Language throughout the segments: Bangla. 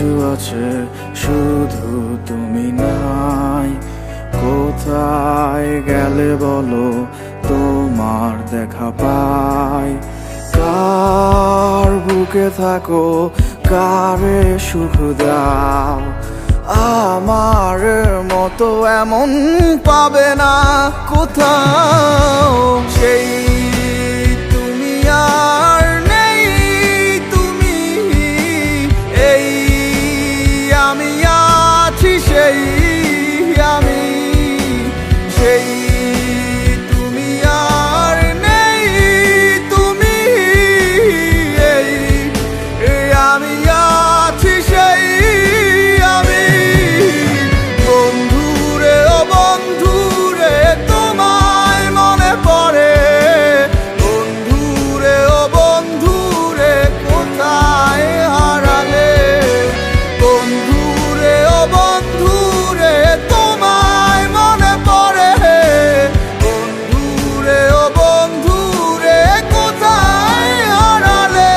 কিছু আছে, শুধু তুমি নাই। কোথায় গেলে বলো, তোমার দেখা পাই। কার বুকে থাকো, কারে সুখ দাও, আমার মতো এমন পাবে না কোথাও। সেই তুমি আর নেই, তুমি এই আমি আছি, সেই আমি সেই তুমি আর নেই, তুমি এই আমি আছি, সেই আমি। বন্ধুরে ও বন্ধুরে তোমায় মনে পড়ে, বন্ধুরে ও বন্ধুরে কোথায় হারালে। বন্ধুরে ও বন্ধুরে তোমায় মনে পড়ে, বন্ধুরে ও বন্ধুরে কোথায় হারালে।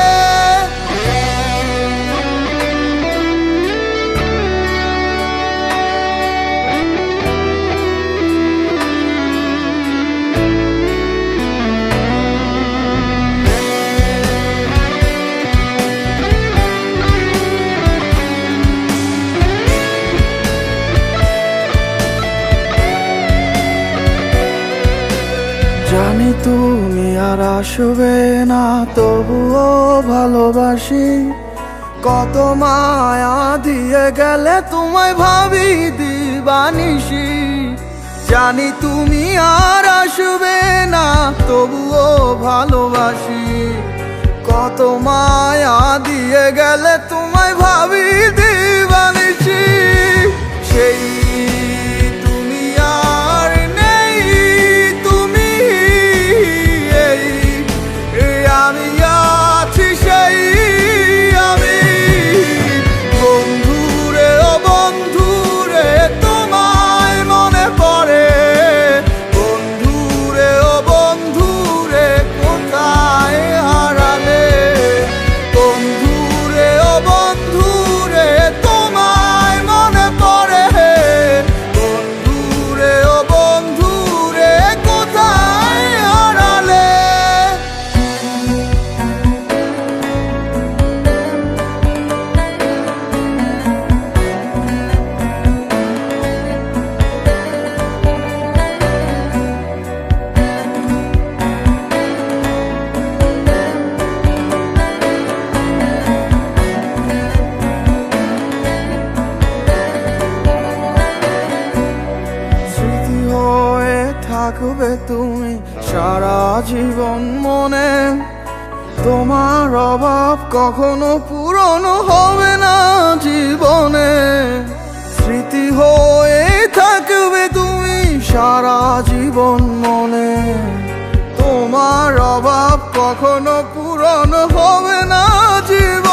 জানি তুমি আর আসবে না, তবুও ভালোবাসি। কত মায়া দিয়ে গেলে তোমায় ভাবি দিবানিশি। জানি তুমি আর আসবে না, তবুও ভালোবাসি। কত মায়া দিয়ে গেলে তোমায় ভাবি দিবানিশি। সেই তুমি আর নেই, তুমি এই আমি আছি, সেই আমি। বন্ধুরে ও বন্ধুরে তোমায় মনে পড়ে, বন্ধুরে ও বন্ধুরে কোথায় হারালে। বন্ধুরে ও বন্ধুরে তোমায় মনে পড়ে, বন্ধুরে ও বন্ধুরে কোথায় হারালে। স্মৃতি হয়ে থাকবে তুমি সারা জীবন মনে। তোমার অভাব কখনো পূরণ হবে না জীবনে। স্মৃতি হয়ে থাকবে তুমি সারা জীবন মনে। তোমার অভাব কখনো পূরণ হবে না জীবনে।